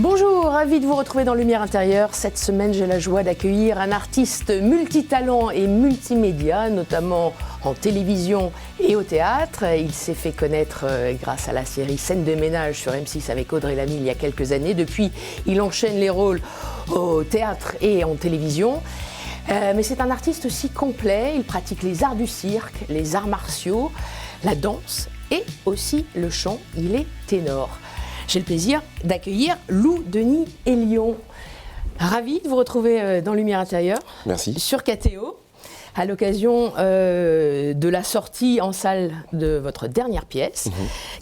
Bonjour, ravi de vous retrouver dans Lumière Intérieure. Cette semaine, j'ai la joie d'accueillir un artiste multitalent et multimédia, notamment en télévision et au théâtre. Il s'est fait connaître grâce à la série Scène de ménage sur M6 avec Audrey Lamy il y a quelques années. Depuis, il enchaîne les rôles au théâtre et en télévision. Mais c'est un artiste aussi complet. Il pratique les arts du cirque, les arts martiaux, la danse et aussi le chant. Il est ténor. J'ai le plaisir d'accueillir Lou Denis Hélion. Ravi de vous retrouver dans Lumière Intérieure. Merci. Sur KTO, à l'occasion de la sortie en salle de votre dernière pièce,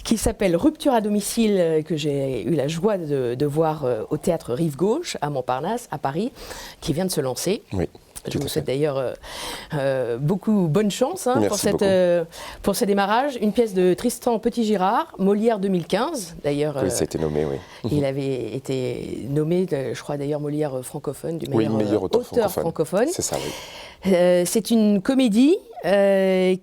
qui s'appelle Rupture à domicile, que j'ai eu la joie de voir au théâtre Rive Gauche, à Montparnasse, à Paris, qui vient de se lancer. Oui. Je vous souhaite d'ailleurs beaucoup bonne chance pour ce démarrage. Une pièce de Tristan Petit-Girard, Molière 2015. D'ailleurs, oui, ça a été nommé, oui. Il avait été nommé, je crois d'ailleurs, Molière francophone, du meilleur auteur francophone. C'est ça, oui. C'est une comédie dans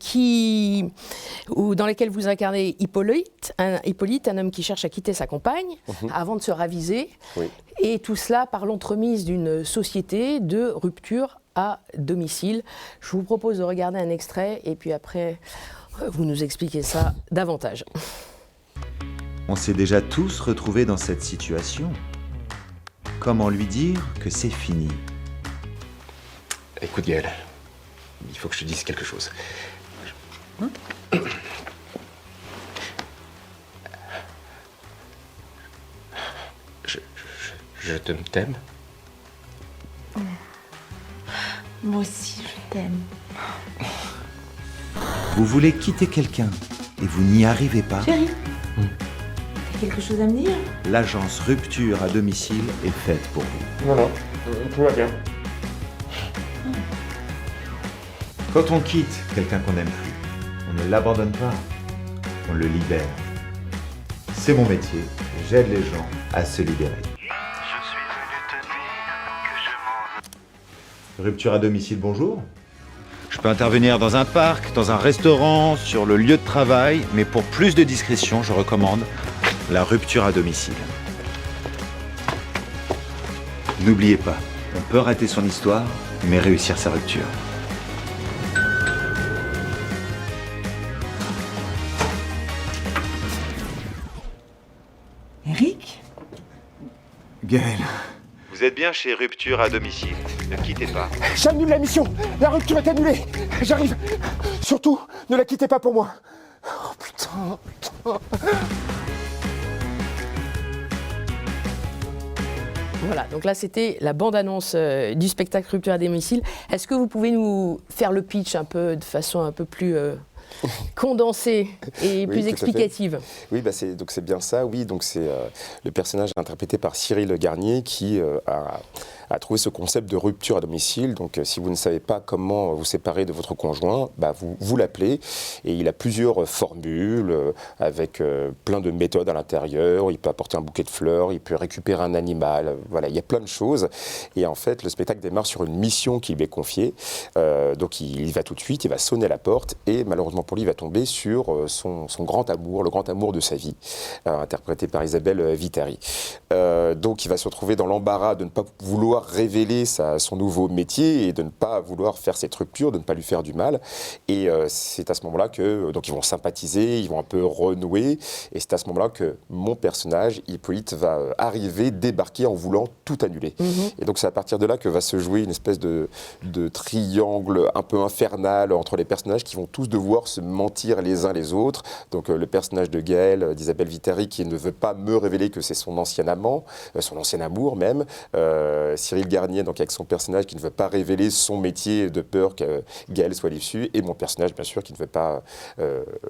laquelle vous incarnez Hippolyte, un homme qui cherche à quitter sa compagne avant de se raviser. Oui. Et tout cela par l'entremise d'une société de rupture à domicile. Je vous propose de regarder un extrait et puis après, vous nous expliquez ça davantage. On s'est déjà tous retrouvés dans cette situation. Comment lui dire que c'est fini ? Écoute Gaël, il faut que je te dise quelque chose. Je t'aime. Moi aussi, je t'aime. Vous voulez quitter quelqu'un et vous n'y arrivez pas ? Chérie, t'as quelque chose à me dire ? L'agence Rupture à domicile est faite pour vous. Non, tout va bien. Quand on quitte quelqu'un qu'on n'aime plus, on ne l'abandonne pas, on le libère. C'est mon métier, j'aide les gens à se libérer. Rupture à domicile, bonjour. Je peux intervenir dans un parc, dans un restaurant, sur le lieu de travail, mais pour plus de discrétion, je recommande la rupture à domicile. N'oubliez pas, on peut rater son histoire, mais réussir sa rupture. Eric ? Gaël. Vous êtes bien chez Rupture à domicile, ne quittez pas. J'annule la mission. La rupture est annulée. J'arrive. Surtout, ne la quittez pas pour moi. Oh putain. Voilà, donc là c'était la bande-annonce du spectacle Rupture à domicile. Est-ce que vous pouvez nous faire le pitch un peu de façon un peu plus condensée et plus explicative? Oui, c'est bien ça. Oui, donc c'est le personnage interprété par Cyril Garnier qui a trouvé ce concept de rupture à domicile. Donc si vous ne savez pas comment vous séparer de votre conjoint, vous l'appelez et il a plusieurs formules avec plein de méthodes à l'intérieur. Il peut apporter un bouquet de fleurs, il peut récupérer un animal. Voilà, il y a plein de choses. Et en fait, le spectacle démarre sur une mission qui lui est confiée. Donc il y va tout de suite, il va sonner à la porte et malheureusement pour lui, il va tomber sur son grand amour, le grand amour de sa vie, interprété par Isabelle Vitari. Donc il va se retrouver dans l'embarras de ne pas vouloir révéler son nouveau métier et de ne pas vouloir faire cette rupture, de ne pas lui faire du mal. Et c'est à ce moment-là que donc ils vont sympathiser, ils vont un peu renouer. Et c'est à ce moment-là que mon personnage, Hippolyte, va arriver, débarquer en voulant tout annuler. Et donc c'est à partir de là que va se jouer une espèce de triangle un peu infernal entre les personnages qui vont tous devoir se mentir les uns les autres. Donc le personnage de Gaël, d'Isabelle Vitari, qui ne veut pas me révéler que c'est son ancien amant, son ancien amour même. Cyril Garnier, donc avec son personnage qui ne veut pas révéler son métier de peur que Gaël soit déçu, et mon personnage bien sûr qui ne veut pas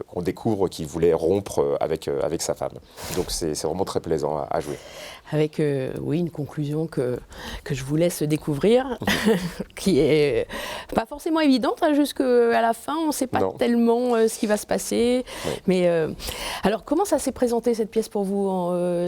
qu'on découvre qu'il voulait rompre avec sa femme. Donc c'est vraiment très plaisant à jouer. Avec une conclusion que je vous laisse découvrir, qui est pas forcément évidente, jusqu'à la fin, on ne sait pas tellement ce qui va se passer. Oui. Mais alors, comment ça s'est présenté cette pièce pour vous ?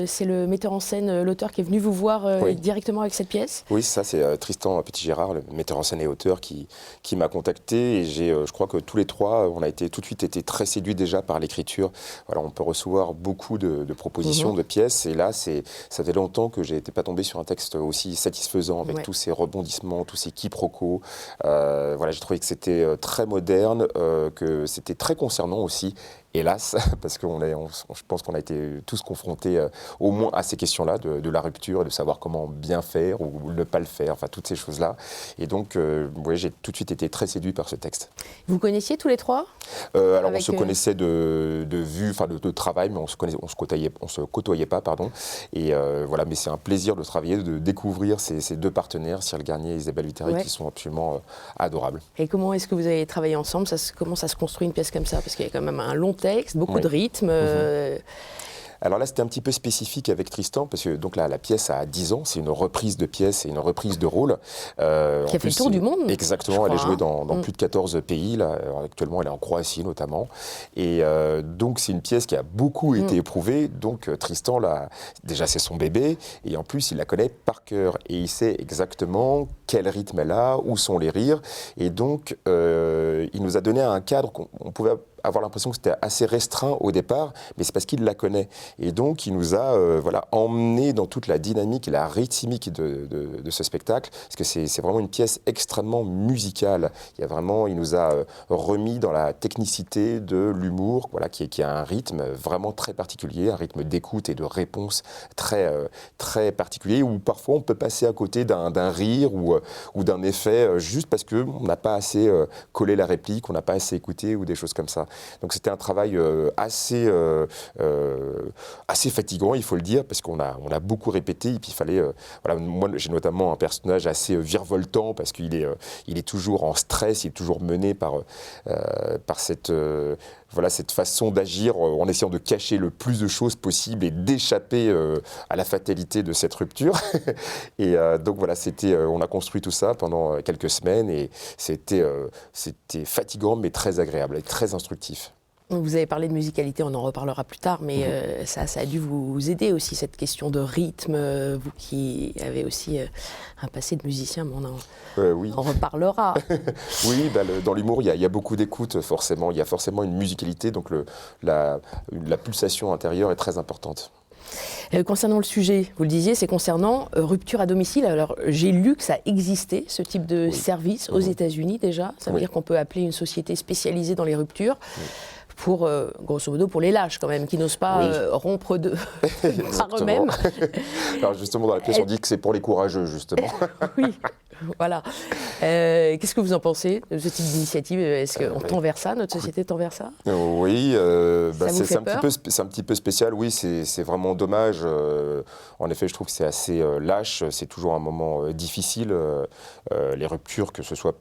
C'est le metteur en scène, l'auteur qui est venu vous voir directement avec cette pièce ? Oui, ça c'est Tristan Petit-Girard, le metteur en scène et auteur qui m'a contacté. Et je crois que tous les trois, on a tout de suite été très séduits déjà par l'écriture. Voilà, on peut recevoir beaucoup de propositions de pièces. Et là, ça fait fait longtemps que je n'étais pas tombé sur un texte aussi satisfaisant, avec tous ces rebondissements, tous ces quiproquos. Voilà, j'ai trouvé que c'était très moderne, que c'était très concernant aussi. Hélas, parce que je pense qu'on a été tous confrontés au moins à ces questions-là, de la rupture, de savoir comment bien faire ou ne pas le faire, enfin toutes ces choses-là. Et donc, j'ai tout de suite été très séduit par ce texte. Vous connaissiez tous les trois ? Alors, on se connaissait de vue, enfin de travail, mais on se côtoyait pas, pardon. Et voilà, mais c'est un plaisir de travailler, de découvrir ces deux partenaires, Cyril Garnier et Isabelle Viteri, qui sont absolument adorables. Et comment est-ce que vous avez travaillé ensemble ? Comment ça se construit une pièce comme ça ? Parce qu'il y a quand même un long texte, beaucoup de rythme. Alors là, c'était un petit peu spécifique avec Tristan, parce que donc la pièce a 10 ans, c'est une reprise de pièce et une reprise de rôle. Qui a fait le tour du monde. Exactement, elle est jouée dans plus de 14 pays. Là. Actuellement, elle est en Croatie notamment. Et donc, c'est une pièce qui a beaucoup été éprouvée. Donc, Tristan, là, déjà, c'est son bébé. Et en plus, il la connaît par cœur. Et il sait exactement quel rythme elle a, où sont les rires. Et donc, il nous a donné un cadre qu'on pouvait avoir l'impression que c'était assez restreint au départ, mais c'est parce qu'il la connaît. Et donc, il nous a emmené dans toute la dynamique et la rythmique de ce spectacle, parce que c'est vraiment une pièce extrêmement musicale. Il nous a remis dans la technicité de l'humour, qui a un rythme vraiment très particulier, un rythme d'écoute et de réponse très, très particulier, où parfois on peut passer à côté d'un rire ou d'un effet, juste parce qu'on n'a pas assez collé la réplique, on n'a pas assez écouté, ou des choses comme ça. Donc c'était un travail assez fatigant, il faut le dire, parce qu'on a beaucoup répété. Et puis il fallait, moi j'ai notamment un personnage assez virevoltant, parce qu'il est toujours en stress, il est toujours mené par cette façon d'agir en essayant de cacher le plus de choses possible et d'échapper à la fatalité de cette rupture. Et donc voilà, on a construit tout ça pendant quelques semaines, et c'était fatigant mais très agréable et très instructif. Vous avez parlé de musicalité, on en reparlera plus tard, mais ça a dû vous aider aussi, cette question de rythme, vous qui avez aussi un passé de musicien, mais on en reparlera. Oui, dans l'humour, il y a beaucoup d'écoute, forcément. Il y a forcément une musicalité, donc la pulsation intérieure est très importante. Concernant le sujet, vous le disiez, c'est concernant rupture à domicile. Alors, j'ai lu que ça existait, ce type de service, aux États-Unis déjà. Ça veut dire qu'on peut appeler une société spécialisée dans les ruptures. Pour, grosso modo, pour les lâches quand même, qui n'osent pas rompre par eux-mêmes. Alors justement, dans la pièce, on dit que c'est pour les courageux, justement. Oui, voilà. Qu'est-ce que vous en pensez de ce type d'initiative ? Est-ce qu'on tend vers ça, notre société tend vers ça ? Oui, c'est un petit peu spécial, oui, c'est vraiment dommage. En effet, je trouve que c'est assez lâche, c'est toujours un moment difficile, les ruptures, que ce soit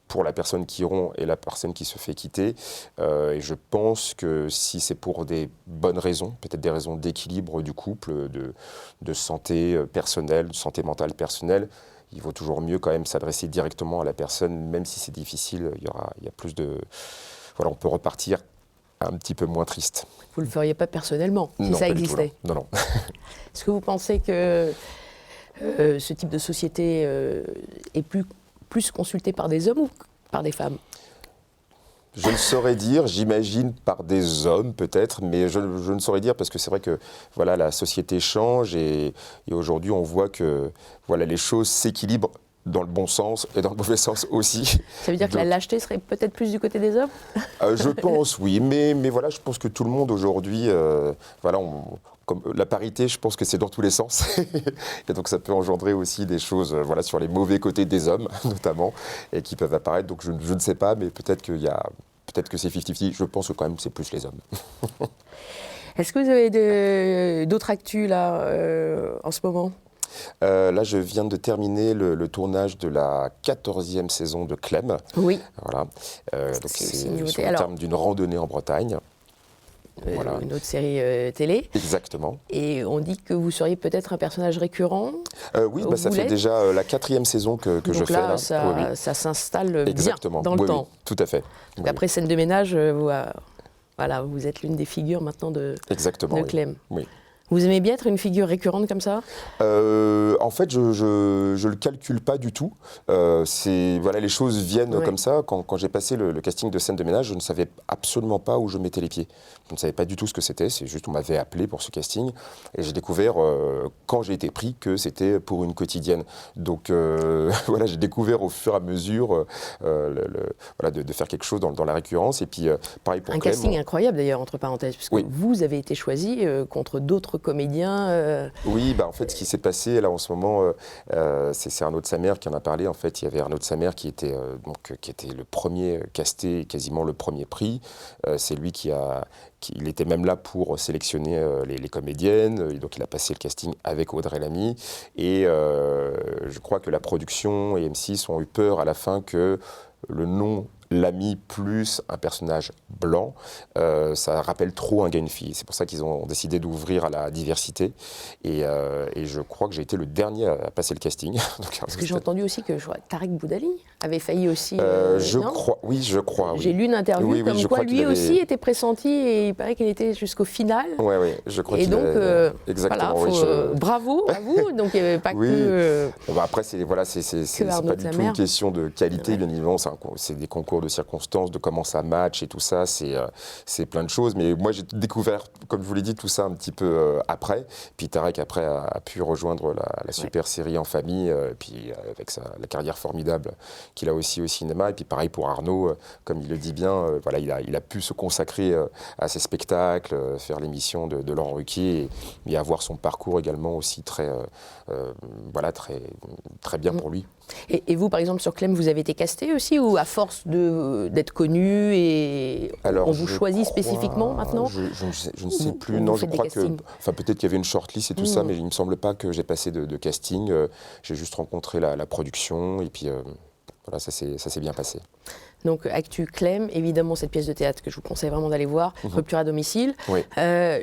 pour la personne qui rompt et la personne qui se fait quitter. Et je pense que si c'est pour des bonnes raisons, peut-être des raisons d'équilibre du couple, de santé personnelle, de santé mentale personnelle, il vaut toujours mieux quand même s'adresser directement à la personne, même si c'est difficile, il y a plus de... Voilà, on peut repartir un petit peu moins triste. Vous ne le feriez pas personnellement, si non, ça existait ? Non. Est-ce que vous pensez que ce type de société est plus consulté par des hommes ou par des femmes ? Je ne saurais dire, j'imagine par des hommes peut-être, mais je ne saurais dire, parce que c'est vrai que la société change et aujourd'hui on voit que les choses s'équilibrent dans le bon sens et dans le mauvais sens aussi. Ça veut dire que la lâcheté serait peut-être plus du côté des hommes ? Je pense, oui, mais je pense que tout le monde aujourd'hui, comme la parité, je pense que c'est dans tous les sens. Et donc ça peut engendrer aussi des choses sur les mauvais côtés des hommes, notamment, et qui peuvent apparaître. Donc je ne sais pas, mais peut-être que c'est 50-50. Je pense que quand même c'est plus les hommes. Est-ce que vous avez d'autres actus là, en ce moment ? Là, je viens de terminer le tournage de la 14e saison de Clem. Oui. Voilà. Donc c'est sur le Alors, terme d'une randonnée en Bretagne. Une autre série télé. Exactement. Et on dit que vous seriez peut-être un personnage récurrent. Oui, ça fait déjà la 4e saison que je fais là. Ça s'installe Exactement. Bien dans le temps. Oui, tout à fait. Donc après Scène de ménage, vous êtes l'une des figures maintenant de Exactement, Clem. Oui. Vous aimez bien être une figure récurrente comme ça ? En fait, je le calcule pas du tout. Voilà, les choses viennent comme ça. Quand j'ai passé le casting de scène de ménage, je ne savais absolument pas où je mettais les pieds. Je ne savais pas du tout ce que c'était. C'est juste on m'avait appelé pour ce casting et j'ai découvert quand j'ai été pris que c'était pour une quotidienne. Donc voilà, j'ai découvert au fur et à mesure voilà, de faire quelque chose dans la récurrence. Et puis pareil pour Clem. Casting incroyable d'ailleurs entre parenthèses, puisque vous avez été choisi contre d'autres comédiens. Oui, en fait, ce qui s'est passé là en ce moment, c'est Arnaud de Samer qui en a parlé. En fait, il y avait Arnaud de Samer qui était le premier casté, quasiment le premier prix. C'est lui il était même là pour sélectionner les comédiennes. Et donc, il a passé le casting avec Audrey Lamy. Et je crois que la production et M6 ont eu peur à la fin que le nom Lamy plus un personnage blanc, ça rappelle trop un gars et une fille. C'est pour ça qu'ils ont décidé d'ouvrir à la diversité. Et je crois que j'ai été le dernier à passer le casting. Parce que j'ai entendu aussi que Tarek Boudali avait failli aussi. Je crois. J'ai lu une interview comme quoi lui aussi était pressenti et il paraît qu'il était jusqu'au final. Oui, je crois qu'il qu'il donc, exactement. Bravo à vous. Donc il n'y avait pas que. Après, c'est pas du tout une question de qualité, bien évidemment. C'est des concours de circonstances, de comment ça match et tout ça, c'est plein de choses. Mais moi, j'ai découvert, comme je vous l'ai dit, tout ça un petit peu après. Puis Tarek, après, a pu rejoindre la super série En Famille, puis avec la carrière formidable qu'il a aussi au cinéma. Et puis pareil pour Arnaud, comme il le dit bien, voilà, il a pu se consacrer à ses spectacles, faire l'émission de Laurent Ruquier et avoir son parcours également aussi très bien pour lui. Et vous, par exemple, sur Clem, vous avez été casté aussi ou à force d'être connu et on vous choisit spécifiquement maintenant ? Je ne sais plus. Non, je crois que... Enfin, peut-être qu'il y avait une shortlist et tout ça, mais il ne me semble pas que j'ai passé de casting. J'ai juste rencontré la production et puis voilà, ça s'est bien passé. Donc, Actu Clem, évidemment, cette pièce de théâtre que je vous conseille vraiment d'aller voir, Rupture à domicile. Oui.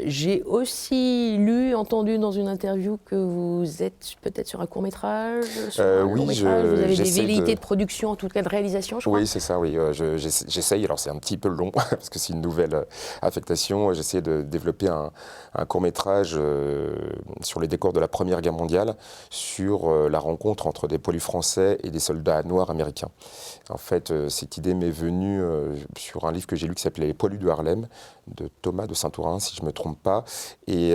J'ai aussi entendu dans une interview que vous êtes peut-être sur un court-métrage. Oui, vous avez des velléités de production, en tout cas de réalisation, je crois. Oui, c'est ça, oui. J'essaye, alors c'est un petit peu long, parce que c'est une nouvelle affectation. J'essaie de développer un court-métrage sur les décors de la Première Guerre mondiale, sur la rencontre entre des poilus français et des soldats noirs américains. En fait, cette idée m'est venue sur un livre que j'ai lu qui s'appelait Les poilus de Harlem, de Thomas de Saint-Tourin, si je ne me trompe pas. Et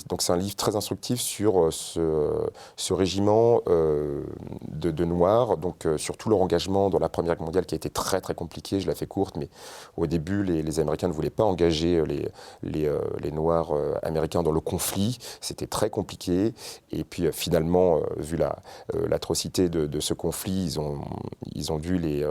donc c'est un livre très instructif sur ce régiment de Noirs, donc sur tout leur engagement dans la Première Guerre mondiale qui a été très très compliqué. Je la fais courte, mais au début, les Américains ne voulaient pas engager les Noirs américains dans le conflit. C'était très compliqué. Et puis finalement, vu l'atrocité de ce conflit, ils ont dû les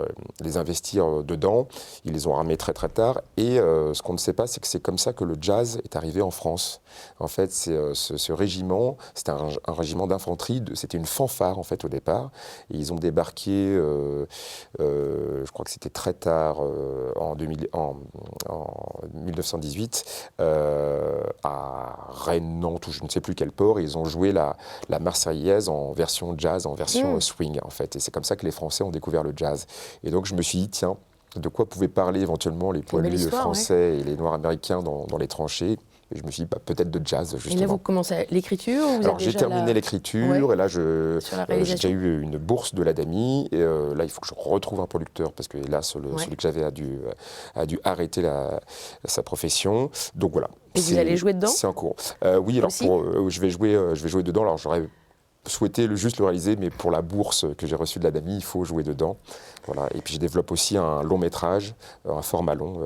investir dedans. Ils les ont armés très très tard. Et ce qu'on ne sait pas, c'est que c'est comme ça que le jazz est arrivé en France. En fait, ce régiment, c'était un régiment d'infanterie, c'était une fanfare en fait au départ. Et ils ont débarqué, je crois que c'était très tard, en 1918, à Rennes, Nantes, ou je ne sais plus quel port. Et ils ont joué la Marseillaise en version jazz, en version swing en fait. Et c'est comme ça que les Français ont découvert le jazz. Et donc je me suis dit, tiens, de quoi pouvaient parler éventuellement les poilus français et les Noirs américains dans les tranchées. Et je me suis dit, peut-être de jazz, justement. Et là, vous commencez l'écriture ou vous Alors, j'ai terminé l'écriture, et là, j'ai déjà eu une bourse de l'ADAMI. Et là, il faut que je retrouve un producteur, parce que là, celui que j'avais a dû arrêter sa profession. Donc voilà. Et vous allez jouer dedans ? C'est en cours. Oui, alors je vais jouer dedans. Alors, j'aurais souhaité juste le réaliser, mais pour la bourse que j'ai reçue de l'ADAMI, il faut jouer dedans. Voilà. Et puis je développe aussi un long métrage, un format long,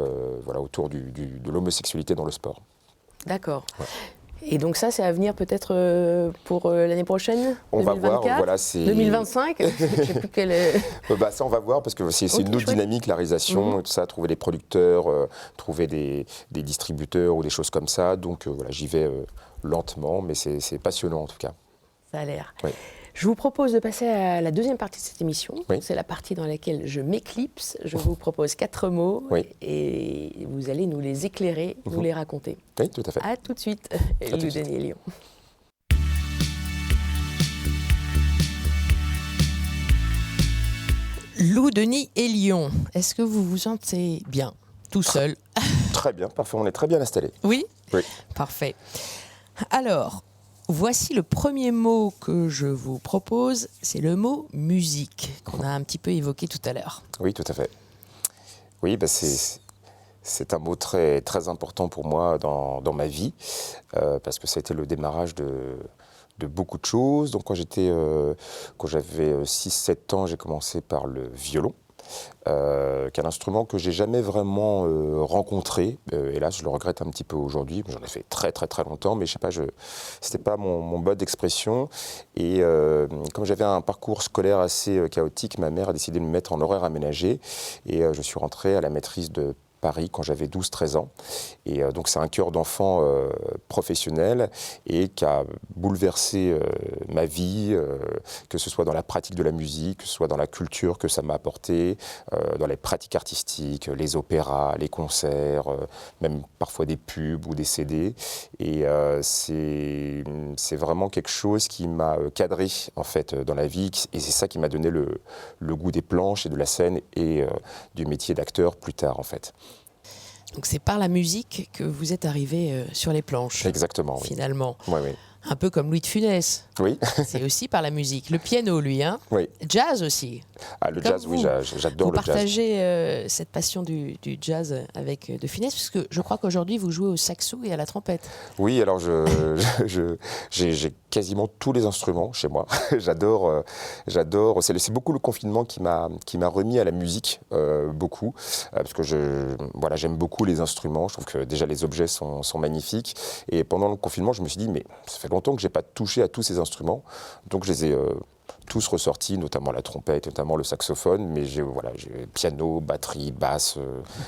autour de l'homosexualité dans le sport. D'accord. Ouais. Et donc ça, c'est à venir peut-être pour l'année prochaine, on 2024, va voir, voilà, c'est... 2025. Je ne sais plus quelle... ça, on va voir, parce que c'est une autre dynamique, la réalisation, et tout ça, trouver des producteurs, trouver des distributeurs ou des choses comme ça. Donc voilà, j'y vais lentement, mais c'est passionnant en tout cas. Ça a l'air. Oui. Je vous propose de passer à la deuxième partie de cette émission. Oui. C'est la partie dans laquelle je m'éclipse. Je vous propose 4 mots et vous allez nous les éclairer, nous les raconter. Oui, tout à fait. À tout de suite. Lou Denis et Lyon. Lou Denis et Lyon. Est-ce que vous vous sentez bien, tout seul ? Très bien, parfait. On est très bien installés. Oui ? Oui. Parfait. Alors, voici le premier mot que je vous propose, c'est le mot musique, qu'on a un petit peu évoqué tout à l'heure. Oui, tout à fait. Oui, c'est un mot très, très important pour moi dans ma vie, parce que ça a été le démarrage de beaucoup de choses. Donc quand j'avais 6-7 ans, j'ai commencé par le violon. Qui est un instrument que j'ai jamais vraiment rencontré. Hélas, je le regrette un petit peu aujourd'hui. J'en ai fait très très très longtemps, mais je sais pas, c'était pas mon mode d'expression. Et comme j'avais un parcours scolaire assez chaotique, ma mère a décidé de me mettre en horaire aménagé, et je suis rentré à la maîtrise de Paris quand j'avais 12-13 ans. Et donc c'est un chœur d'enfant professionnel et qui a bouleversé ma vie, que ce soit dans la pratique de la musique, que ce soit dans la culture que ça m'a apporté, dans les pratiques artistiques, les opéras, les concerts, même parfois des pubs ou des CD. Et c'est vraiment quelque chose qui m'a cadré en fait dans la vie, et c'est ça qui m'a donné le goût des planches et de la scène et du métier d'acteur plus tard en fait. Donc c'est par la musique que vous êtes arrivé sur les planches. Exactement, oui. Finalement. Oui, oui. Un peu comme Louis de Funès. Oui. C'est aussi par la musique. Le piano, lui, hein. Oui. Jazz aussi. Ah, le Comme jazz, oui, vous. j'adore le jazz. Vous partagez cette passion du jazz avec De Funès, puisque je crois qu'aujourd'hui vous jouez au saxo et à la trompette. Oui, alors j'ai quasiment tous les instruments chez moi. J'adore. C'est beaucoup le confinement qui m'a remis à la musique, beaucoup, parce que j'aime beaucoup les instruments. Je trouve que déjà les objets sont magnifiques. Et pendant le confinement, je me suis dit, mais ça fait longtemps que j'ai pas touché à tous ces instruments, donc je les ai tous ressortis, notamment la trompette, notamment le saxophone, mais j'ai piano, batterie, basse,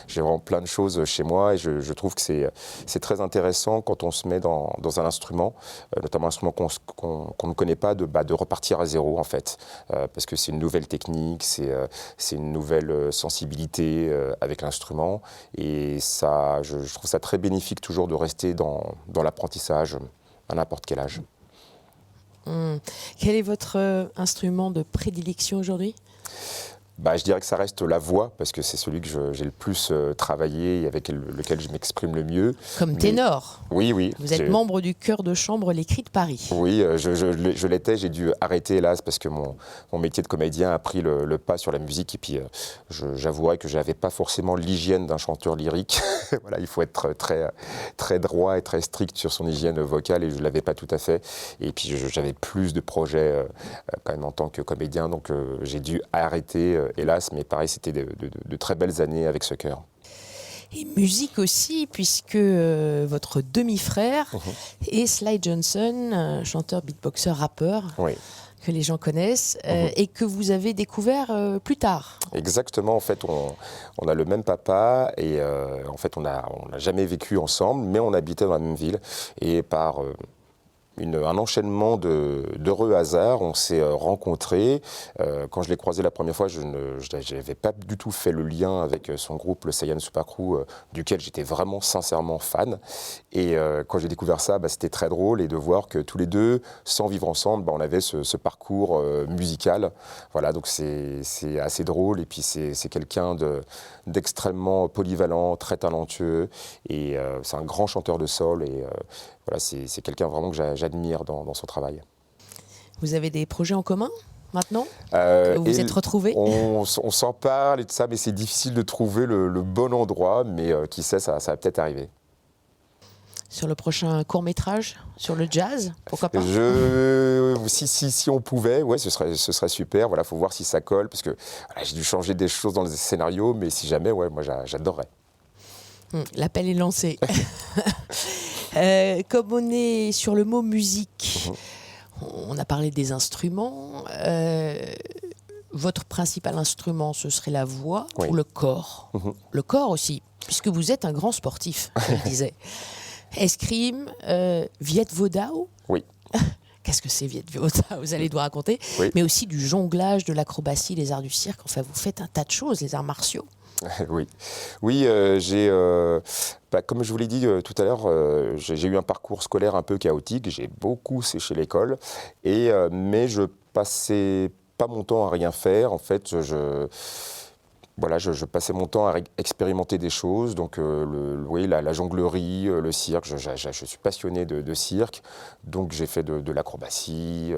j'ai vraiment plein de choses chez moi, et je trouve que c'est très intéressant quand on se met dans un instrument, notamment un instrument qu'on ne connaît pas, de repartir à zéro en fait, parce que c'est une nouvelle technique, c'est une nouvelle sensibilité avec l'instrument, et ça, je trouve ça très bénéfique toujours de rester dans l'apprentissage à n'importe quel âge. Quel est votre instrument de prédilection aujourd'hui ? Je dirais que ça reste la voix, parce que c'est celui que j'ai le plus travaillé et avec lequel je m'exprime le mieux. Comme ténor. Oui. Vous êtes membre du chœur de chambre Les Cris de Paris. Oui, je l'étais, j'ai dû arrêter hélas, parce que mon métier de comédien a pris le pas sur la musique, et puis j'avouerais que je n'avais pas forcément l'hygiène d'un chanteur lyrique. Voilà, il faut être très, très droit et très strict sur son hygiène vocale, et je ne l'avais pas tout à fait. Et puis j'avais plus de projets quand même en tant que comédien, donc j'ai dû arrêter. Hélas, mais pareil, c'était de très belles années avec ce chœur. Et musique aussi, puisque votre demi-frère est Sly Johnson, chanteur, beatboxer, rappeur, oui, que les gens connaissent, et que vous avez découvert plus tard. Exactement, en fait, on a le même papa, et en fait, on n'a jamais vécu ensemble, mais on habitait dans la même ville, et par un enchaînement d'heureux hasards, on s'est rencontrés. Quand je l'ai croisé la première fois, je n'avais pas du tout fait le lien avec son groupe, le Saiyan Super Crew, duquel j'étais vraiment sincèrement fan. Et quand j'ai découvert ça, c'était très drôle, et de voir que tous les deux, sans vivre ensemble, on avait ce parcours musical. Voilà, donc c'est assez drôle, et puis c'est quelqu'un d'extrêmement polyvalent, très talentueux, et c'est un grand chanteur de soul, et voilà, c'est quelqu'un vraiment que j'admire dans son travail. Vous avez des projets en commun maintenant ? Vous vous êtes retrouvés ? On s'en parle et tout ça, mais c'est difficile de trouver le bon endroit, mais qui sait, ça va peut-être arriver. Sur le prochain court-métrage, sur le jazz, pourquoi pas ? Si on pouvait, ouais, ce serait super. Voilà, faut voir si ça colle, parce que voilà, j'ai dû changer des choses dans le scénario, mais si jamais, ouais, moi j'adorerais. L'appel est lancé. Comme on est sur le mot musique, on a parlé des instruments. Votre principal instrument, ce serait la voix, oui, ou le corps ? Le corps aussi, puisque vous êtes un grand sportif, je le disais. Escrime, Viet Vo Dao ? Oui. Qu'est-ce que c'est Viet Vo Dao ? Vous allez nous raconter. Oui. Mais aussi du jonglage, de l'acrobatie, les arts du cirque. Enfin, vous faites un tas de choses, les arts martiaux. Oui, comme je vous l'ai dit tout à l'heure, j'ai eu un parcours scolaire un peu chaotique, j'ai beaucoup séché l'école, mais je passais pas mon temps à rien faire. En fait, Voilà, je passais mon temps à expérimenter des choses, donc oui, la jonglerie, le cirque, je suis passionné de cirque, donc j'ai fait de l'acrobatie,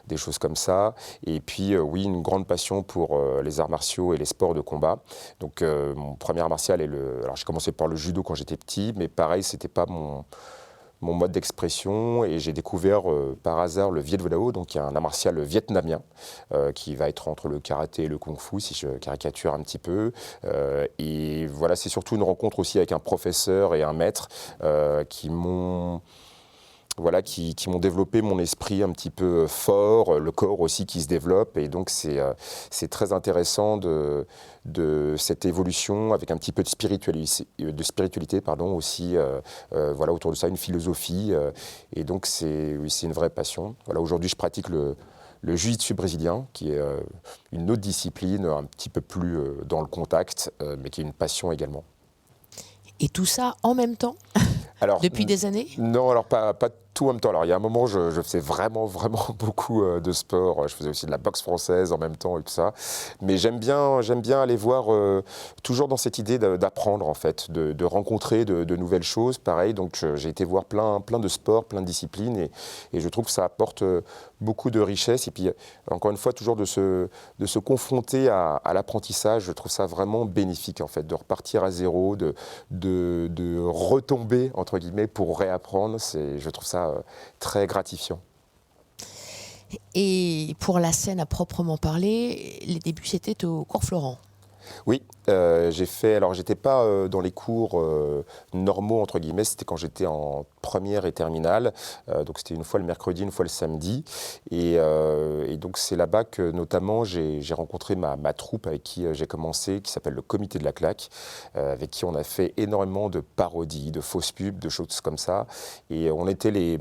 des choses comme ça, et puis oui, une grande passion pour les arts martiaux et les sports de combat. Donc mon premier art martial alors j'ai commencé par le judo quand j'étais petit, mais pareil, c'était pas mon mode d'expression, et j'ai découvert par hasard le Viet Vo Dao, donc qui est un art martial vietnamien qui va être entre le karaté et le kung-fu, si je caricature un petit peu. Et voilà, c'est surtout une rencontre aussi avec un professeur et un maître qui m'ont développé mon esprit un petit peu fort, le corps aussi qui se développe, et donc c'est très intéressant de cette évolution avec un petit peu de spiritualité pardon, aussi, voilà, autour de ça, une philosophie, et donc c'est une vraie passion. Voilà, aujourd'hui je pratique le jiu-jitsu brésilien, qui est une autre discipline un petit peu plus dans le contact, mais qui est une passion également. Et tout ça en même temps, depuis des années? Non, alors pas tout en même temps. Alors il y a un moment, je faisais vraiment beaucoup de sport. Je faisais aussi de la boxe française en même temps et tout ça. Mais j'aime bien aller voir, toujours dans cette idée d'apprendre en fait, de rencontrer de nouvelles choses. Pareil, donc j'ai été voir plein de sports, plein de disciplines, et je trouve que ça apporte beaucoup de richesse. Et puis encore une fois, toujours de se confronter à l'apprentissage. Je trouve ça vraiment bénéfique en fait, de repartir à zéro, de retomber entre guillemets pour réapprendre. Je trouve ça très gratifiant. Et pour la scène à proprement parler, les débuts c'était au cours Florent. Oui, j'ai fait. Alors, j'étais pas dans les cours normaux entre guillemets. C'était quand j'étais en première et terminale. Donc, c'était une fois le mercredi, une fois le samedi. Et donc, c'est là-bas que notamment j'ai rencontré ma troupe avec qui j'ai commencé, qui s'appelle le Comité de la Claque, avec qui on a fait énormément de parodies, de fausses pubs, de choses comme ça. Et on était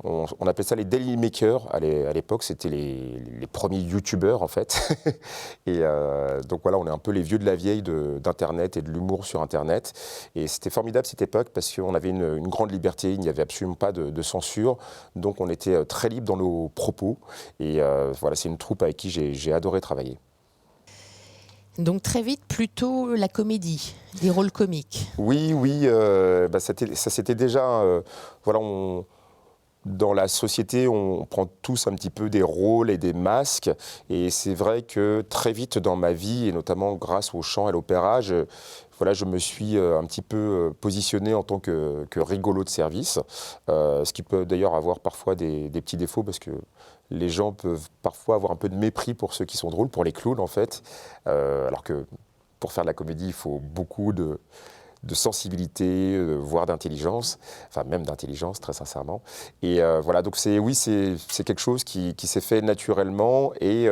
on appelait ça les daily makers à l'époque, c'était les premiers youtubeurs en fait. Et donc voilà, on est un peu les vieux de la vieille d'internet et de l'humour sur internet. Et c'était formidable cette époque parce qu'on avait une grande liberté, il n'y avait absolument pas de censure. Donc on était très libre dans nos propos. Et voilà, c'est une troupe avec qui j'ai adoré travailler. Donc très vite, plutôt la comédie, des rôles comiques. Oui, ça c'était déjà... voilà, dans la société, on prend tous un petit peu des rôles et des masques. Et c'est vrai que très vite dans ma vie, et notamment grâce au chant et à l'opéra, je me suis un petit peu positionné en tant que rigolo de service. Ce qui peut d'ailleurs avoir parfois des petits défauts, parce que les gens peuvent parfois avoir un peu de mépris pour ceux qui sont drôles, pour les clowns en fait. Alors que pour faire de la comédie, il faut beaucoup de sensibilité, voire d'intelligence, enfin même d'intelligence très sincèrement. Et voilà, donc c'est quelque chose qui s'est fait naturellement, et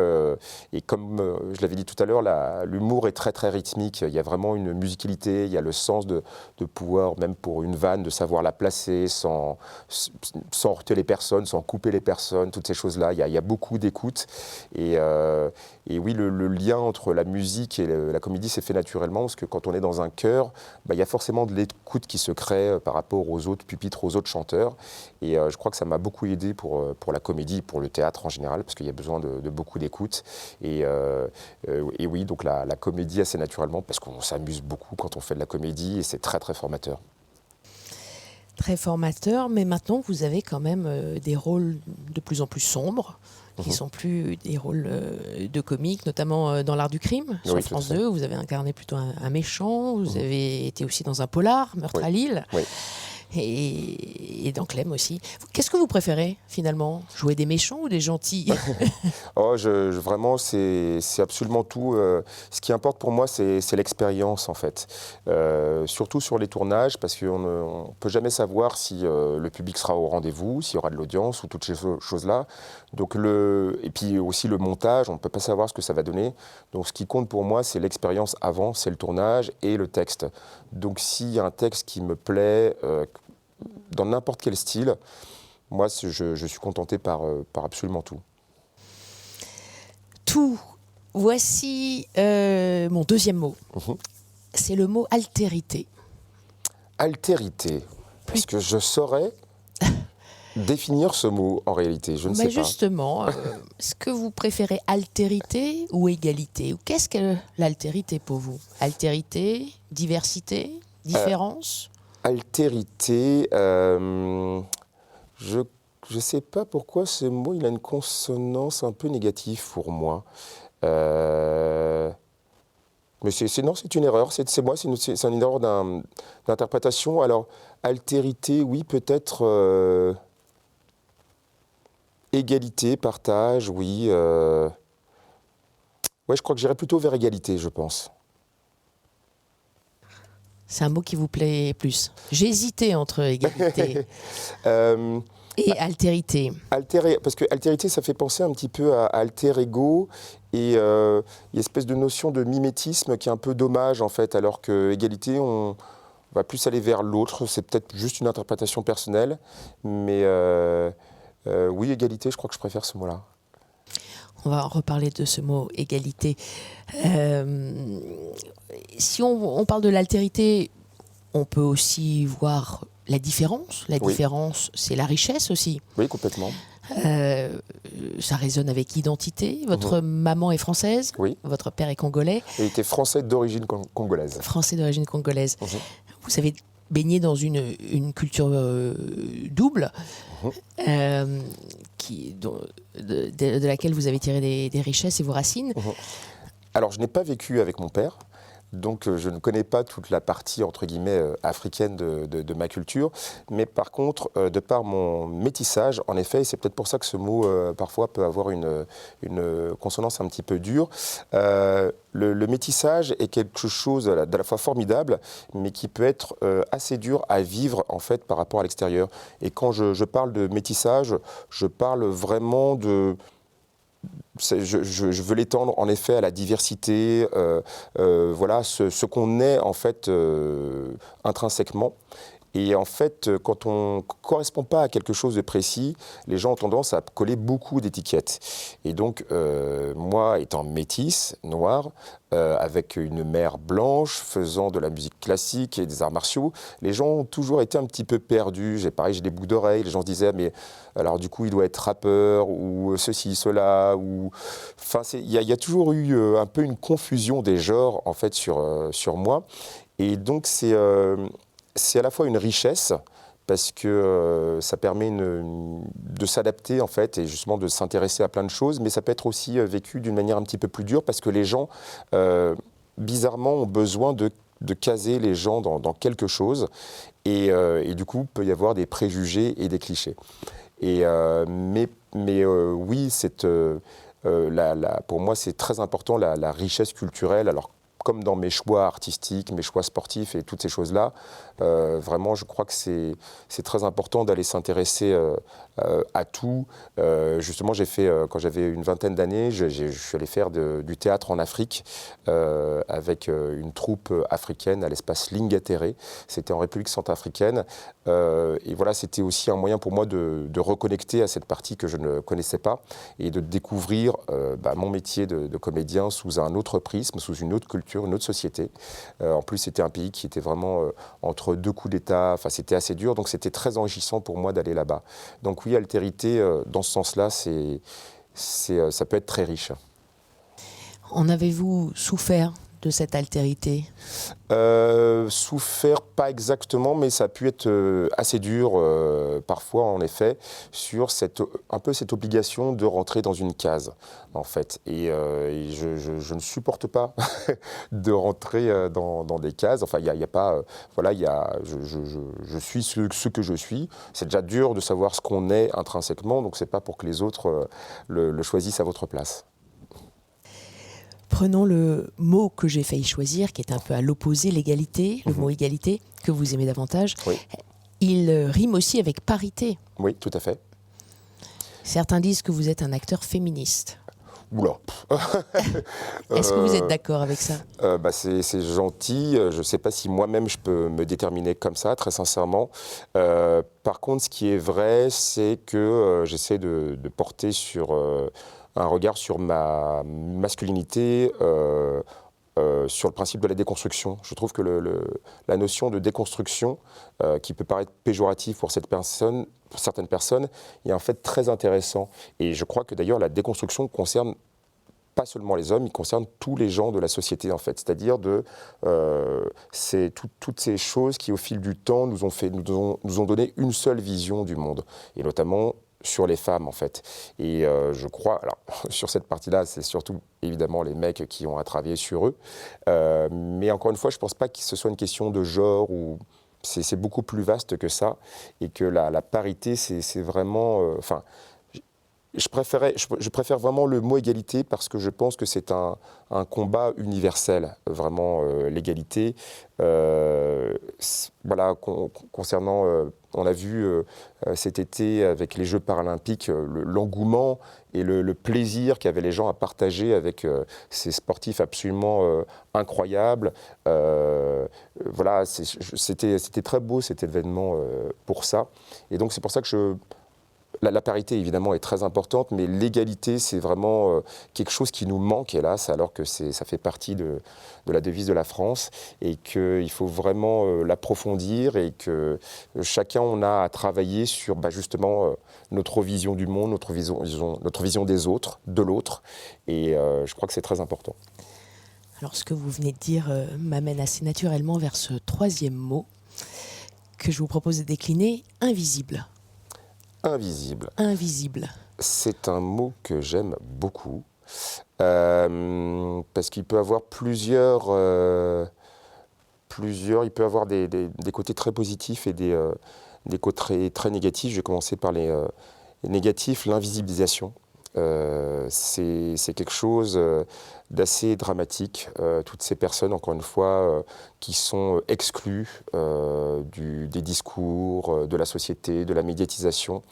comme je l'avais dit tout à l'heure, l'humour est très très rythmique, il y a vraiment une musicalité, il y a le sens de pouvoir, même pour une vanne, de savoir la placer sans heurter les personnes, sans couper les personnes, toutes ces choses-là, il y a beaucoup d'écoute, et oui, le lien entre la musique et la comédie s'est fait naturellement, parce que quand on est dans un chœur, il y a forcément de l'écoute qui se crée par rapport aux autres pupitres, aux autres chanteurs. Et je crois que ça m'a beaucoup aidé pour la comédie, pour le théâtre en général, parce qu'il y a besoin de beaucoup d'écoute. Et oui, donc la comédie assez naturellement, parce qu'on s'amuse beaucoup quand on fait de la comédie, et c'est très très formateur. Très formateur, mais maintenant vous avez quand même des rôles de plus en plus sombres, qui sont plus des rôles de comiques, notamment dans l'art du crime, sur France 2. Vous avez incarné plutôt un méchant, vous avez été aussi dans un polar, Meurtre à Lille, et dans Clem aussi. Qu'est-ce que vous préférez finalement, jouer des méchants ou des gentils? Vraiment, c'est absolument tout. Ce qui importe pour moi, c'est l'expérience en fait. Surtout sur les tournages, parce qu'on ne peut jamais savoir si le public sera au rendez-vous, s'il y aura de l'audience ou toutes ces choses-là. Donc et puis aussi le montage, on ne peut pas savoir ce que ça va donner. Donc ce qui compte pour moi, c'est l'expérience avant, c'est le tournage et le texte. Donc s'il y a un texte qui me plaît, dans n'importe quel style, moi je suis contenté par absolument tout. Tout. Voici mon deuxième mot. C'est le mot altérité. Altérité. Est-ce que je saurais Définir ce mot, en réalité, je ne sais pas. Justement, est-ce que vous préférez altérité ou égalité? Ou qu'est-ce que l'altérité pour vous? Altérité, diversité, différence? Altérité, je ne sais pas pourquoi ce mot, il a une consonance un peu négative pour moi. Mais non, c'est une erreur, c'est une erreur d'interprétation. Alors, altérité, oui, peut-être égalité, partage, oui. Ouais, je crois que j'irais plutôt vers égalité, je pense. C'est un mot qui vous plaît plus. J'hésitais entre égalité et altérité. Parce que altérité, ça fait penser un petit peu à alter ego et il y a une espèce de notion de mimétisme qui est un peu dommage en fait, alors que égalité, on va plus aller vers l'autre. C'est peut-être juste une interprétation personnelle, mais oui, égalité, je crois que je préfère ce mot-là. On va reparler de ce mot égalité. Si on parle de l'altérité, on peut aussi voir la différence. La différence, c'est la richesse aussi. Oui, complètement. Ça résonne avec l'identité. Votre maman est française, votre père est congolais. Il était français d'origine congolaise. Français d'origine congolaise. Vous avez baigné dans une culture double, de laquelle vous avez tiré des richesses et vos racines. Alors, je n'ai pas vécu avec mon père. Donc, je ne connais pas toute la partie, entre guillemets, africaine de ma culture. Mais par contre, de par mon métissage, en effet, c'est peut-être pour ça que ce mot, parfois, peut avoir une consonance un petit peu dure. Le métissage est quelque chose d'à la fois formidable, mais qui peut être assez dur à vivre, en fait, par rapport à l'extérieur. Et quand je parle de métissage, je parle vraiment de... Je veux l'étendre en effet à la diversité, voilà, ce qu'on est en fait intrinsèquement. Et en fait, quand on ne correspond pas à quelque chose de précis, les gens ont tendance à coller beaucoup d'étiquettes. Et donc, moi, étant métisse, noire, avec une mère blanche, faisant de la musique classique et des arts martiaux, les gens ont toujours été un petit peu perdus. J'ai des boucles d'oreilles, les gens se disaient, mais alors du coup, il doit être rappeur, ou ceci, cela, ou... Enfin, il y a toujours eu un peu une confusion des genres, en fait, sur moi. Et donc, c'est à la fois une richesse, parce que ça permet de s'adapter en fait et justement de s'intéresser à plein de choses, mais ça peut être aussi vécu d'une manière un petit peu plus dure parce que les gens, bizarrement, ont besoin de caser les gens dans quelque chose et du coup, il peut y avoir des préjugés et des clichés. Mais oui, pour moi, c'est très important la richesse culturelle. Alors, comme dans mes choix artistiques, mes choix sportifs et toutes ces choses-là, vraiment, je crois que c'est très important d'aller s'intéresser à tout. Justement, j'ai fait, quand j'avais une vingtaine d'années, je suis allé faire du théâtre en Afrique avec une troupe africaine à l'espace Lingateré. C'était en République centrafricaine. Et voilà, c'était aussi un moyen pour moi de reconnecter à cette partie que je ne connaissais pas et de découvrir mon métier de comédien sous un autre prisme, sous une autre culture, une autre société. En plus, c'était un pays qui était vraiment entre deux coups d'État. Enfin, c'était assez dur, donc c'était très enrichissant pour moi d'aller là-bas. Donc oui, altérité, dans ce sens-là, ça peut être très riche. En avez-vous souffert de cette altérité? Souffert, pas exactement, mais ça a pu être assez dur parfois, en effet, sur un peu cette obligation de rentrer dans une case, en fait. Et je ne supporte pas de rentrer dans des cases. Enfin, il y a pas... je suis ce que je suis. C'est déjà dur de savoir ce qu'on est intrinsèquement, donc c'est pas pour que les autres le choisissent à votre place. Prenons le mot que j'ai failli choisir, qui est un peu à l'opposé, l'égalité, le mot égalité, que vous aimez davantage. Oui. Il rime aussi avec parité. Oui, tout à fait. Certains disent que vous êtes un acteur féministe. Oula. Est-ce que vous êtes d'accord avec ça? C'est gentil. Je ne sais pas si moi-même je peux me déterminer comme ça, très sincèrement. Par contre, ce qui est vrai, c'est que j'essaie de porter sur... un regard sur ma masculinité, sur le principe de la déconstruction. Je trouve que la notion de déconstruction, qui peut paraître péjorative pour cette personne, pour certaines personnes, est en fait très intéressant. Et je crois que d'ailleurs la déconstruction concerne pas seulement les hommes, il concerne tous les gens de la société en fait. C'est-à-dire c'est toutes ces choses qui au fil du temps nous ont donné une seule vision du monde. Et notamment sur les femmes en fait. Et je crois, alors sur cette partie-là, c'est surtout évidemment les mecs qui ont à travailler sur eux. Mais encore une fois, je ne pense pas que ce soit une question de genre ou... C'est beaucoup plus vaste que ça. Et que la parité, c'est vraiment... Je préfère vraiment le mot égalité parce que je pense que c'est un combat universel, vraiment l'égalité. Voilà, concernant, on a vu cet été avec les Jeux paralympiques, l'engouement et le plaisir qu'avaient les gens à partager avec ces sportifs absolument incroyables. Voilà, c'était très beau cet événement pour ça. Et donc c'est pour ça que la parité, évidemment, est très importante, mais l'égalité, c'est vraiment quelque chose qui nous manque, hélas, alors que ça fait partie de la devise de la France, et qu'il faut vraiment l'approfondir, et que chacun, on a à travailler sur justement notre vision du monde, notre vision des autres, de l'autre, et je crois que c'est très important. Alors, ce que vous venez de dire m'amène assez naturellement vers ce troisième mot que je vous propose de décliner, invisible. Invisible. Invisible. C'est un mot que j'aime beaucoup parce qu'il peut avoir plusieurs. Il peut avoir des côtés très positifs et des côtés très, très négatifs. Je vais commencer par les négatifs, l'invisibilisation. C'est quelque chose d'assez dramatique. Toutes ces personnes, encore une fois, qui sont exclues des discours, de la société, de la médiatisation.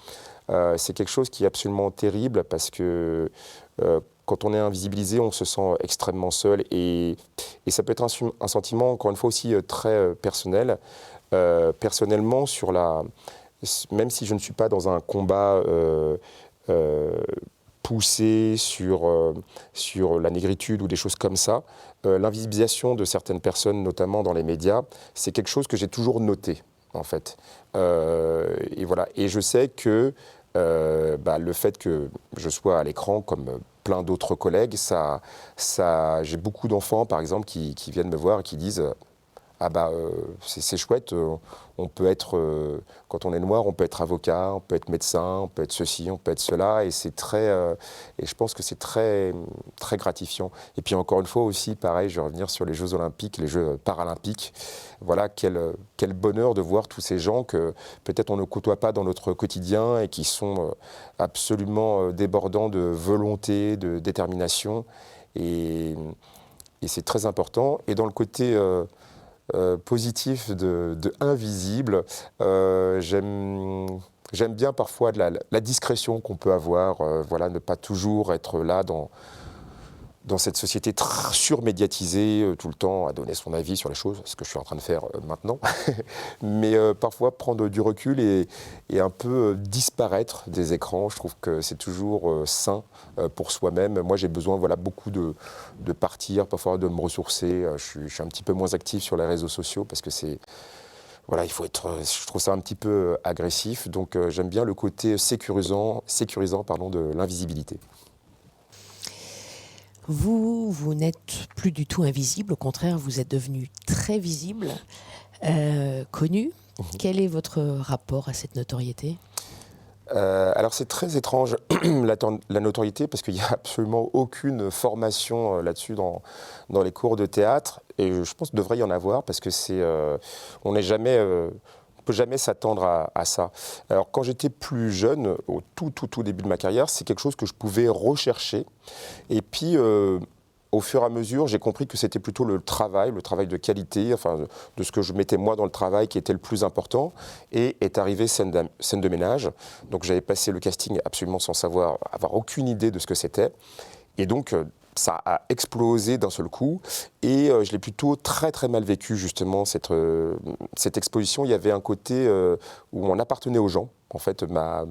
C'est quelque chose qui est absolument terrible parce que quand on est invisibilisé, on se sent extrêmement seul et ça peut être un sentiment, encore une fois, aussi très personnel. Personnellement, même si je ne suis pas dans un combat poussé sur la négritude ou des choses comme ça, l'invisibilisation de certaines personnes, notamment dans les médias, c'est quelque chose que j'ai toujours noté, en fait. Et voilà. Et je sais que le fait que je sois à l'écran, comme plein d'autres collègues, j'ai beaucoup d'enfants, par exemple, qui viennent me voir et qui disent c'est chouette, on peut être, quand on est noir, on peut être avocat, on peut être médecin, on peut être ceci, on peut être cela, et c'est très, et je pense que c'est très, très gratifiant. Et puis encore une fois aussi, pareil, je vais revenir sur les Jeux Olympiques, les Jeux Paralympiques. Voilà, quel bonheur de voir tous ces gens que peut-être on ne côtoie pas dans notre quotidien et qui sont absolument débordants de volonté, de détermination, et c'est très important. Et dans le côté positif de invisible. J'aime bien parfois la discrétion qu'on peut avoir, ne pas toujours être là dans cette société surmédiatisée, tout le temps à donner son avis sur les choses, ce que je suis en train de faire maintenant, mais parfois prendre du recul et un peu disparaître des écrans. Je trouve que c'est toujours sain pour soi-même. Moi, j'ai besoin beaucoup de partir, parfois de me ressourcer. Je suis un petit peu moins actif sur les réseaux sociaux parce que il faut être, je trouve ça un petit peu agressif. Donc j'aime bien le côté sécurisant de l'invisibilité. Vous n'êtes plus du tout invisible, au contraire, vous êtes devenu très visible, connu. Quel est votre rapport à cette notoriété ? Alors c'est très étrange la notoriété parce qu'il n'y a absolument aucune formation là-dessus dans les cours de théâtre et je pense qu'il devrait y en avoir parce que on n'est jamais... On ne peut jamais s'attendre à ça. Alors quand j'étais plus jeune, au tout début de ma carrière, c'est quelque chose que je pouvais rechercher. Et puis, au fur et à mesure, j'ai compris que c'était plutôt le travail de qualité, enfin de ce que je mettais moi dans le travail qui était le plus important. Et est arrivée scène de ménage. Donc j'avais passé le casting absolument sans avoir aucune idée de ce que c'était. Et donc... ça a explosé d'un seul coup et je l'ai plutôt très très mal vécu justement cette exposition. Il y avait un côté où on appartenait aux gens En fait, ma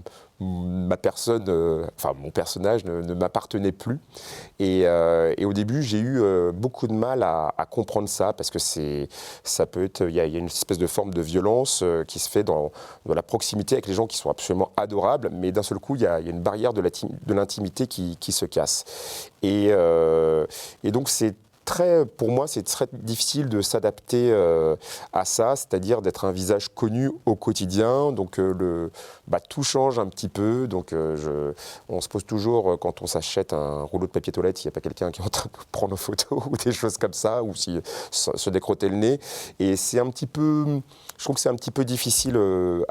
personne, enfin mon personnage ne m'appartenait plus. Et au début, j'ai eu beaucoup de mal à comprendre ça, parce que ça peut être, il y a une espèce de forme de violence qui se fait dans la proximité avec les gens qui sont absolument adorables, mais d'un seul coup, il y a une barrière de l'intimité qui se casse. Et donc pour moi, c'est très difficile de s'adapter à ça, c'est-à-dire d'être un visage connu au quotidien. Donc tout change un petit peu. Donc on se pose toujours, quand on s'achète un rouleau de papier toilette, s'il n'y a pas quelqu'un qui est en train de prendre une photo ou des choses comme ça, ou se décrotter le nez. Et c'est un petit peu, je trouve que c'est un petit peu difficile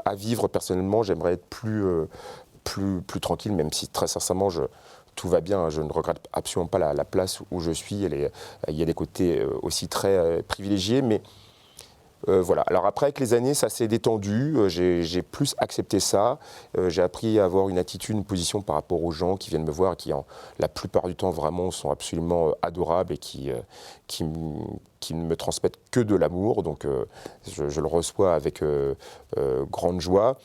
à vivre personnellement. J'aimerais être plus tranquille, même si très sincèrement, tout va bien, je ne regrette absolument pas la place où je suis. Il y a des côtés aussi très privilégiés, mais voilà. Alors après, avec les années, ça s'est détendu, j'ai plus accepté ça, j'ai appris à avoir une attitude, une position par rapport aux gens qui viennent me voir, qui la plupart du temps vraiment sont absolument adorables et qui ne me transmettent que de l'amour, donc je le reçois avec grande joie.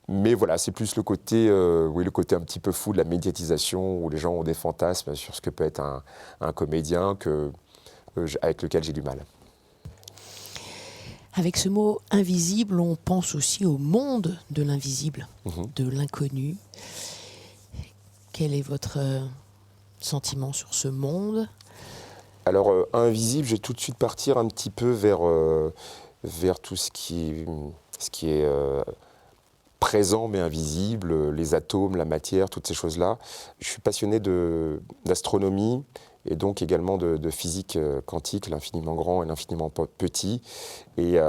Mais voilà, c'est plus le côté un petit peu fou de la médiatisation, où les gens ont des fantasmes sur ce que peut être un comédien avec lequel j'ai du mal. Avec ce mot invisible, on pense aussi au monde de l'invisible, de l'inconnu. Quel est votre sentiment sur ce monde ? Alors, invisible, je vais tout de suite partir un petit peu vers tout ce qui est présent mais invisible, les atomes, la matière, toutes ces choses-là. Je suis passionné d'astronomie et donc également de physique quantique, l'infiniment grand et l'infiniment petit. Et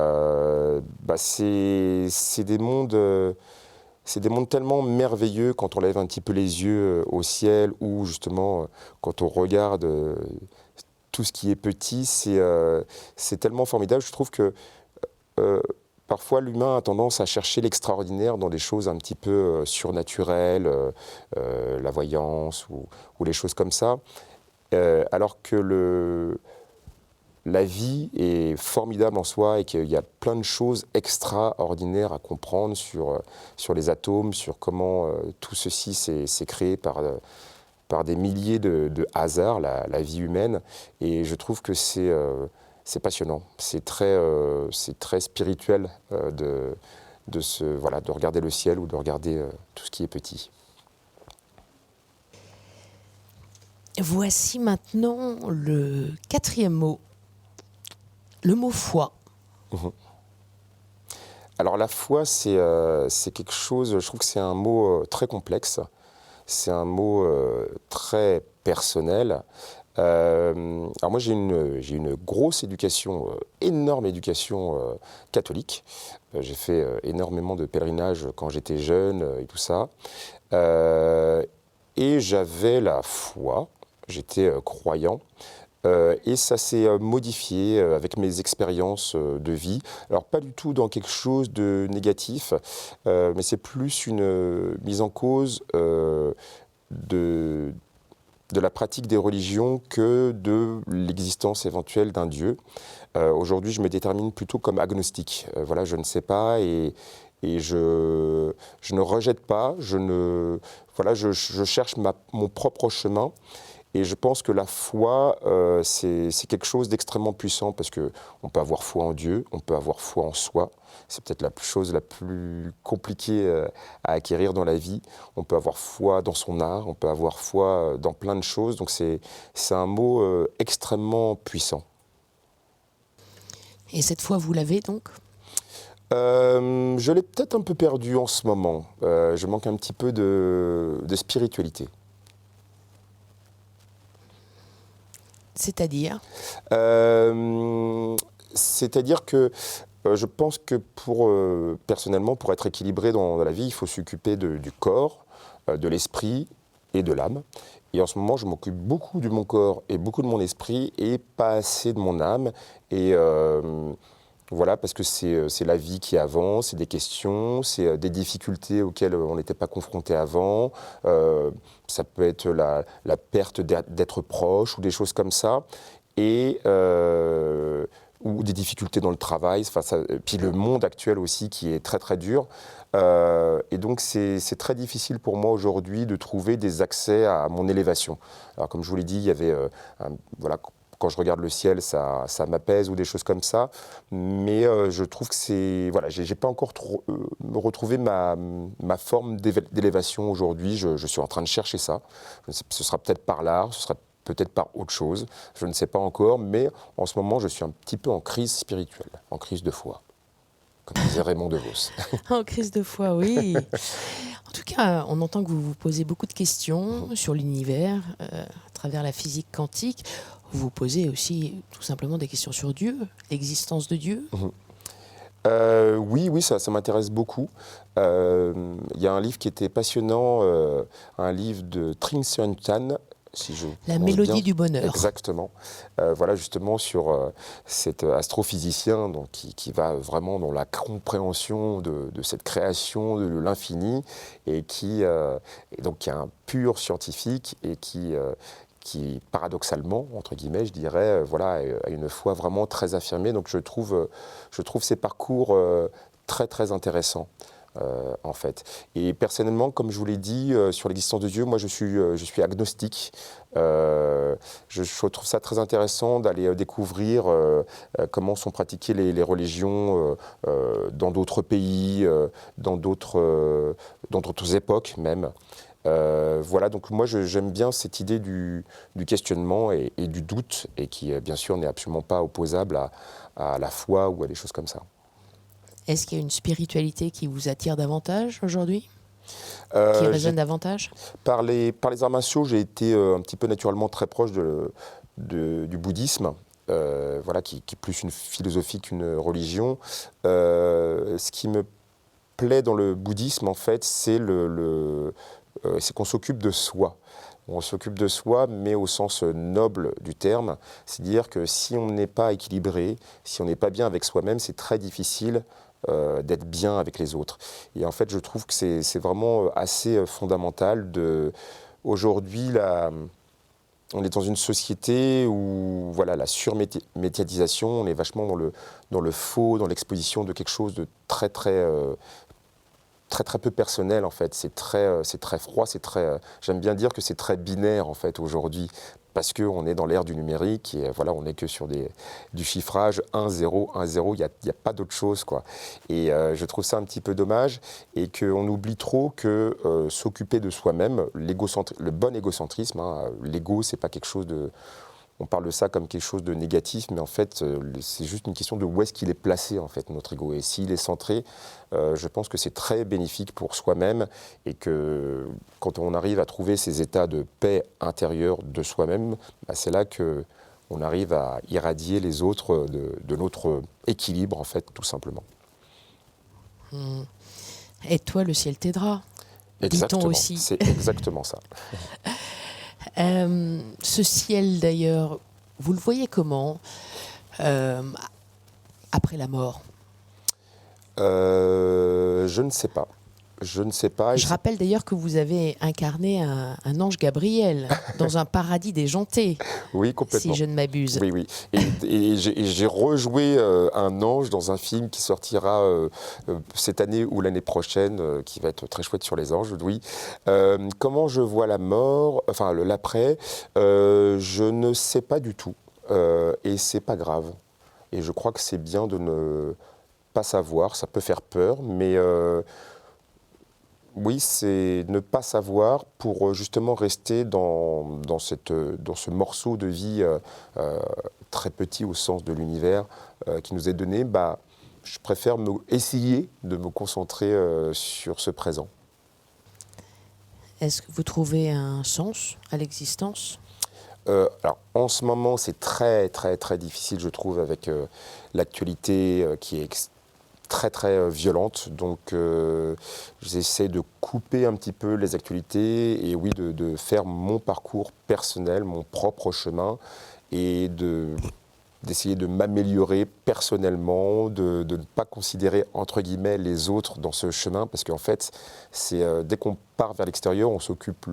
c'est des mondes tellement merveilleux quand on lève un petit peu les yeux au ciel, ou justement quand on regarde tout ce qui est petit, c'est tellement formidable. Je trouve que parfois, l'humain a tendance à chercher l'extraordinaire dans des choses un petit peu surnaturelles, la voyance ou les choses comme ça, alors que la vie est formidable en soi et qu'il y a plein de choses extraordinaires à comprendre sur les atomes, sur comment tout ceci s'est créé par des milliers de hasards, la vie humaine. Et je trouve que c'est passionnant, c'est très spirituel de regarder le ciel ou de regarder tout ce qui est petit. Voici maintenant le 4e mot, le mot foi. Alors la foi, c'est quelque chose, je trouve que c'est un mot très complexe, c'est un mot très personnel. Alors moi j'ai une grosse éducation, énorme éducation catholique. J'ai fait énormément de pèlerinages quand j'étais jeune et tout ça. Et j'avais la foi, j'étais croyant. Et ça s'est modifié avec mes expériences de vie. Alors pas du tout dans quelque chose de négatif, mais c'est plus une mise en cause de la pratique des religions que de l'existence éventuelle d'un Dieu. Aujourd'hui, je me détermine plutôt comme agnostique. Voilà, je ne sais pas et je ne rejette pas, je cherche mon propre chemin. Et je pense que la foi, c'est quelque chose d'extrêmement puissant, parce qu'on peut avoir foi en Dieu, on peut avoir foi en soi. C'est peut-être la chose la plus compliquée à acquérir dans la vie. On peut avoir foi dans son art, on peut avoir foi dans plein de choses. Donc c'est un mot extrêmement puissant. Et cette foi, vous l'avez donc ? Je l'ai peut-être un peu perdu en ce moment. Je manque un petit peu de spiritualité. C'est-à-dire ? C'est-à-dire que je pense que personnellement, pour être équilibré dans la vie, il faut s'occuper du corps, de l'esprit et de l'âme. Et en ce moment, je m'occupe beaucoup de mon corps et beaucoup de mon esprit, et pas assez de mon âme. Et voilà, parce que c'est la vie qui avance, c'est des questions, c'est des difficultés auxquelles on n'était pas confronté avant. Ça peut être la perte d'être proche ou des choses comme ça. Et ou des difficultés dans le travail, puis le monde actuel aussi qui est très très dur. Et donc c'est très difficile pour moi aujourd'hui de trouver des accès à mon élévation. Alors comme je vous l'ai dit, il y avait, voilà, quand je regarde le ciel, ça m'apaise ou des choses comme ça. Mais je trouve que c'est, voilà, j'ai pas encore retrouvé ma forme d'élévation aujourd'hui. Je suis en train de chercher ça. Ce sera peut-être par l'art, ce sera peut-être par autre chose, je ne sais pas encore, mais en ce moment, je suis un petit peu en crise spirituelle, en crise de foi, comme disait Raymond DeVos. En crise de foi, oui. En tout cas, on entend que vous vous posez beaucoup de questions sur l'univers, à travers la physique quantique. Vous vous posez aussi tout simplement des questions sur Dieu, l'existence de Dieu. Oui, ça m'intéresse beaucoup. Il y a un livre qui était passionnant, un livre de Trinh Xuan Thanh, La mélodie bien. Du bonheur. Exactement. Voilà, justement, sur cet astrophysicien donc, qui va vraiment dans la compréhension de cette création de l'infini et qui est un pur scientifique et qui paradoxalement, entre guillemets, je dirais, voilà, a une foi vraiment très affirmée. Donc je trouve ces parcours très, très intéressants. En fait. Et personnellement, comme je vous l'ai dit, sur l'existence de Dieu, moi je suis agnostique. Je trouve ça très intéressant d'aller découvrir comment sont pratiquées les religions dans d'autres pays, dans d'autres époques même. Voilà, donc moi j'aime bien cette idée du questionnement et du doute, et qui bien sûr n'est absolument pas opposable à la foi ou à des choses comme ça. Est-ce qu'il y a une spiritualité qui vous attire davantage aujourd'hui ? Qui résonne davantage ? Par les arts martiaux, j'ai été un petit peu naturellement très proche du bouddhisme, voilà, qui est plus une philosophie qu'une religion. Ce qui me plaît dans le bouddhisme, en fait, c'est qu'on s'occupe de soi. On s'occupe de soi, mais au sens noble du terme. C'est-à-dire que si on n'est pas équilibré, si on n'est pas bien avec soi-même, c'est très difficile d'être bien avec les autres. Et en fait, je trouve que c'est vraiment assez fondamental. Aujourd'hui, on est dans une société où voilà, la surmédiatisation, on est vachement dans le faux, dans l'exposition de quelque chose de très peu personnel en fait. C'est très froid, j'aime bien dire que c'est très binaire en fait aujourd'hui, parce qu'on est dans l'ère du numérique et voilà, on n'est que sur du chiffrage 1, 0, 1, 0, il n'y a pas d'autre chose, quoi. Et je trouve ça un petit peu dommage, et qu'on oublie trop que s'occuper de soi-même, le bon égocentrisme, hein, l'ego, c'est pas quelque chose de... On parle de ça comme quelque chose de négatif, mais en fait, c'est juste une question de où est-ce qu'il est placé, en fait, notre ego. Et s'il est centré, je pense que c'est très bénéfique pour soi-même, et que quand on arrive à trouver ces états de paix intérieure de soi-même, bah, c'est là qu'on arrive à irradier les autres de notre équilibre, en fait, tout simplement. Et toi, le ciel t'aidera, Exactement, dit-on aussi. c'est exactement ça. Ce ciel, d'ailleurs, vous le voyez comment après la mort ? Je ne sais pas. Je rappelle d'ailleurs que vous avez incarné un ange Gabriel dans un paradis déjanté. Oui, complètement. Si je ne m'abuse. Oui. Et j'ai rejoué un ange dans un film qui sortira cette année ou l'année prochaine, qui va être très chouette sur les anges, oui. Comment je vois la mort, enfin l'après, je ne sais pas du tout. Et c'est pas grave. Et je crois que c'est bien de ne pas savoir. Ça peut faire peur, mais... oui, c'est ne pas savoir pour justement rester dans ce morceau de vie très petit au sens de l'univers qui nous est donné. Bah, je préfère essayer de me concentrer sur ce présent. Est-ce que vous trouvez un sens à l'existence ? Alors, en ce moment, c'est très, très, très difficile, je trouve, avec l'actualité qui est très très violente, donc j'essaie de couper un petit peu les actualités et oui de faire mon parcours personnel, mon propre chemin, et d'essayer de m'améliorer personnellement, de ne pas considérer entre guillemets les autres dans ce chemin, parce qu'en fait c'est dès qu'on part vers l'extérieur, on s'occupe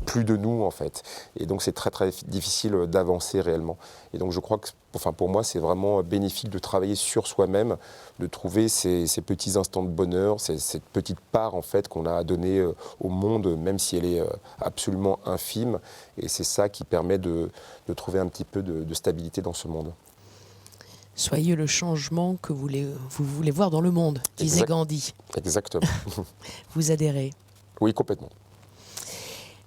plus de nous en fait. Et donc c'est très très difficile d'avancer réellement. Et donc je crois que, enfin pour moi, c'est vraiment bénéfique de travailler sur soi-même, de trouver ces petits instants de bonheur, cette petite part en fait qu'on a à donner au monde, même si elle est absolument infime. Et c'est ça qui permet de trouver un petit peu de stabilité dans ce monde. Soyez le changement que vous voulez voir dans le monde, disait Gandhi. Exactement. Vous adhérez? Oui, complètement.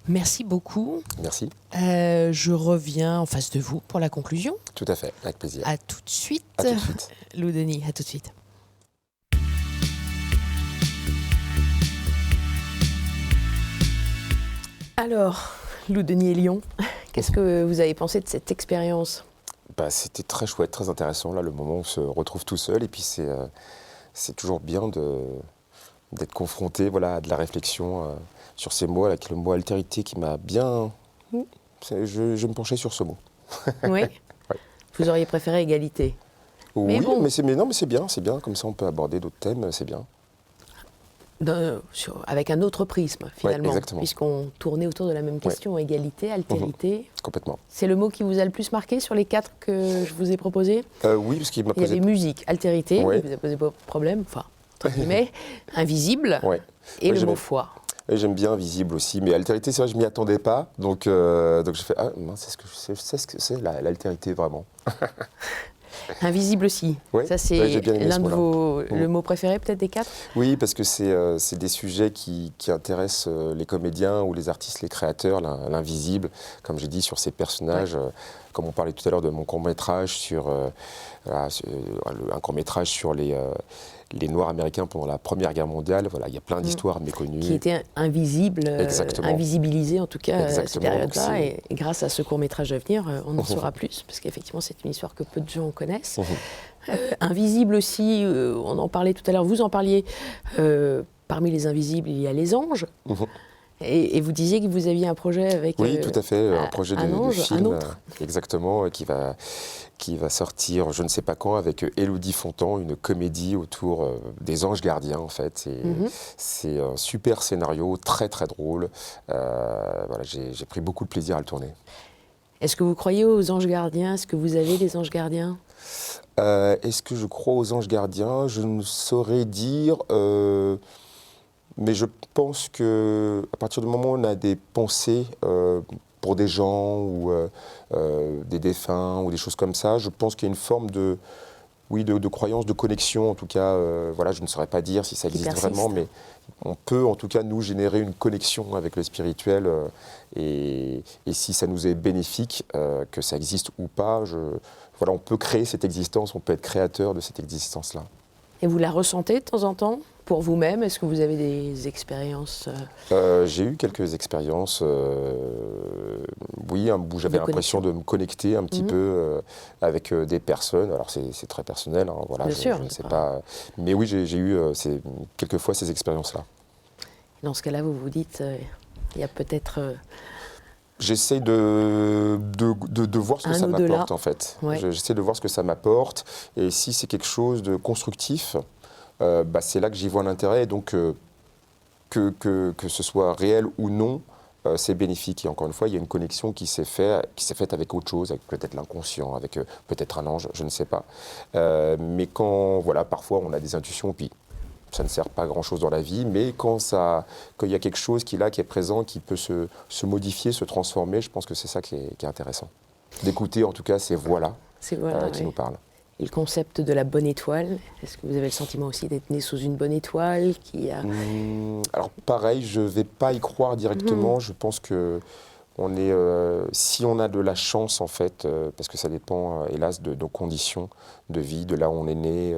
Merci beaucoup. Merci. Je reviens en face de vous pour la conclusion. Tout à fait, avec plaisir. À tout de suite. À tout de suite. Lou Denis, à tout de suite. Alors, Lou Denis et Lyon, qu'est-ce que vous avez pensé de cette expérience? C'était très chouette, très intéressant, là, le moment où on se retrouve tout seul. Et puis c'est toujours bien d'être confronté à de la réflexion sur ces mots, avec le mot altérité qui m'a bien... Je me penchais sur ce mot. Oui. Ouais. Vous auriez préféré égalité? Oui, bon. mais c'est bien, comme ça on peut aborder d'autres thèmes, c'est bien. Avec un autre prisme, finalement, exactement. puisqu'on tournait autour de la même question, égalité, altérité. Complètement. C'est le mot qui vous a le plus marqué sur les 4 que je vous ai proposés? Oui, parce qu'il m'a Il y posé... avait musique, altérité, Ouais. il vous a posé pas de problème, enfin, entre guillemets, invisible, Ouais. et le j'aimais- mot foi. Et j'aime bien visible aussi, mais altérité, c'est vrai, je m'y attendais pas, donc j'ai fait mince, je sais ce que c'est l'altérité vraiment. Invisible aussi. Ouais. Ça, c'est Ouais, j'ai bien aimé l'un ce de mot-là. le mot préféré, peut-être, des 4? Oui, parce que c'est des sujets qui intéressent les comédiens ou les artistes, les créateurs, l'invisible, comme j'ai dit, sur ces personnages, comme on parlait tout à l'heure de mon court-métrage sur un court-métrage sur les Noirs américains pendant la Première Guerre mondiale. Voilà, il y a plein d'histoires méconnues. Qui étaient invisibles, Exactement. invisibilisés en tout cas à cette Exactement, période-là. donc Et grâce à ce court-métrage à venir, on en saura plus, parce qu'effectivement, c'est une histoire que peu de gens connaissent. Invisible aussi, on en parlait tout à l'heure, vous en parliez, parmi les invisibles, il y a les anges. Et vous disiez que vous aviez un projet avec... Oui, tout à fait, un projet de ange, film, un autre. exactement, qui va sortir je ne sais pas quand avec Élodie Fontan, une comédie autour des anges gardiens en fait. C'est un super scénario, très très drôle. J'ai pris beaucoup de plaisir à le tourner. Est-ce que vous croyez aux anges gardiens? Est-ce que vous avez des anges gardiens? Est-ce que je crois aux anges gardiens? Je ne saurais dire... mais je pense que à partir du moment où on a des pensées pour des gens ou des défunts ou des choses comme ça, je pense qu'il y a une forme de croyance, de connexion. En tout cas, je ne saurais pas dire si ça existe vraiment, mais on peut en tout cas nous générer une connexion avec le spirituel. Et si ça nous est bénéfique, que ça existe ou pas, on peut créer cette existence, on peut être créateur de cette existence-là. Et vous la ressentez de temps en temps pour vous-même? Est-ce que vous avez des expériences J'ai eu quelques expériences, où j'avais l'impression de me connecter un petit peu avec des personnes. Alors c'est très personnel, hein, Bien sûr, je ne sais pas. Mais oui, j'ai eu quelquefois ces expériences-là. Dans ce cas-là, vous vous dites, il y a peut-être... J'essaie de voir ce que ça m'apporte en fait. Ouais. J'essaie de voir ce que ça m'apporte. Et si c'est quelque chose de constructif, c'est là que j'y vois l'intérêt. Donc que ce soit réel ou non, c'est bénéfique. Et encore une fois, il y a une connexion qui s'est faite avec autre chose, avec peut-être l'inconscient, avec peut-être un ange, je ne sais pas. Mais quand, parfois on a des intuitions, puis ça ne sert pas à grand-chose dans la vie, mais quand il y a quelque chose qui est présent, qui peut se modifier, se transformer, je pense que c'est ça qui est intéressant. D'écouter en tout cas ces voix-là qui nous parlent. Et le concept de la bonne étoile, est-ce que vous avez le sentiment aussi d'être né sous une bonne étoile qui a... Alors pareil, je ne vais pas y croire directement, je pense que si on a de la chance en fait, parce que ça dépend hélas de nos conditions de vie, de là où on est né,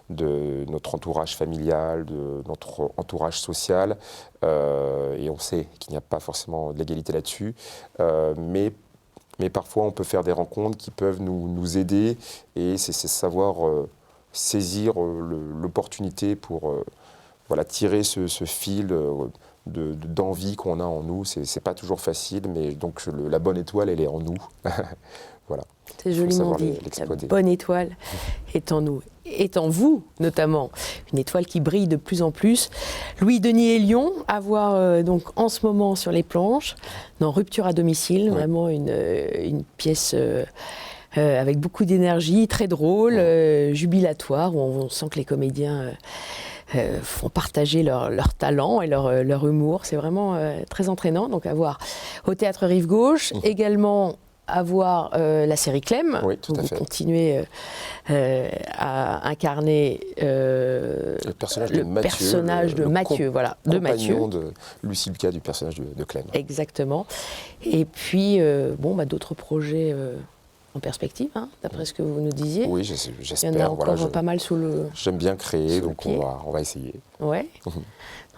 de notre entourage familial, de notre entourage social, et on sait qu'il n'y a pas forcément de l'égalité là-dessus, mais parfois on peut faire des rencontres qui peuvent nous aider, et c'est savoir saisir l'opportunité pour tirer ce fil d'envie qu'on a en nous. C'est pas toujours facile, mais donc la bonne étoile, elle est en nous. Voilà. C'est joliment dit. La bonne étoile est en nous, est en vous notamment. Une étoile qui brille de plus en plus. Louis-Denis Hélion, à voir donc en ce moment sur les planches, dans Rupture à domicile, vraiment une pièce avec beaucoup d'énergie, très drôle, jubilatoire, où on sent que les comédiens font partager leur talent et leur humour. C'est vraiment très entraînant, donc à voir au Théâtre Rive Gauche. Également à voir la série Clem, oui, tout où à vous fait. continuez à incarner le personnage de Mathieu, voilà, de Mathieu. compagnon de Lucie Lucas du personnage de Clem. Exactement. Et puis, d'autres projets en perspective, d'après ce que vous nous disiez. Oui, j'espère. Il y en a encore pas mal sous le J'aime bien créer, donc pied. on va essayer. Ouais.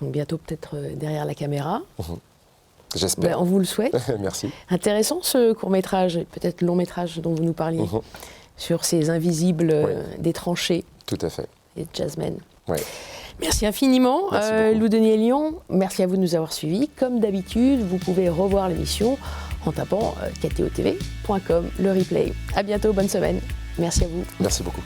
Donc bientôt peut-être derrière la caméra. J'espère. On vous le souhaite. Merci. Intéressant ce court-métrage, peut-être long-métrage dont vous nous parliez, sur ces invisibles des tranchées. Tout à fait. Et Jasmine. Ouais. Merci infiniment, Merci beaucoup. Louis-Denis Hélion. Merci à vous de nous avoir suivis. Comme d'habitude, vous pouvez revoir l'émission en tapant ktotv.com, le replay. À bientôt, bonne semaine. Merci à vous. Merci beaucoup.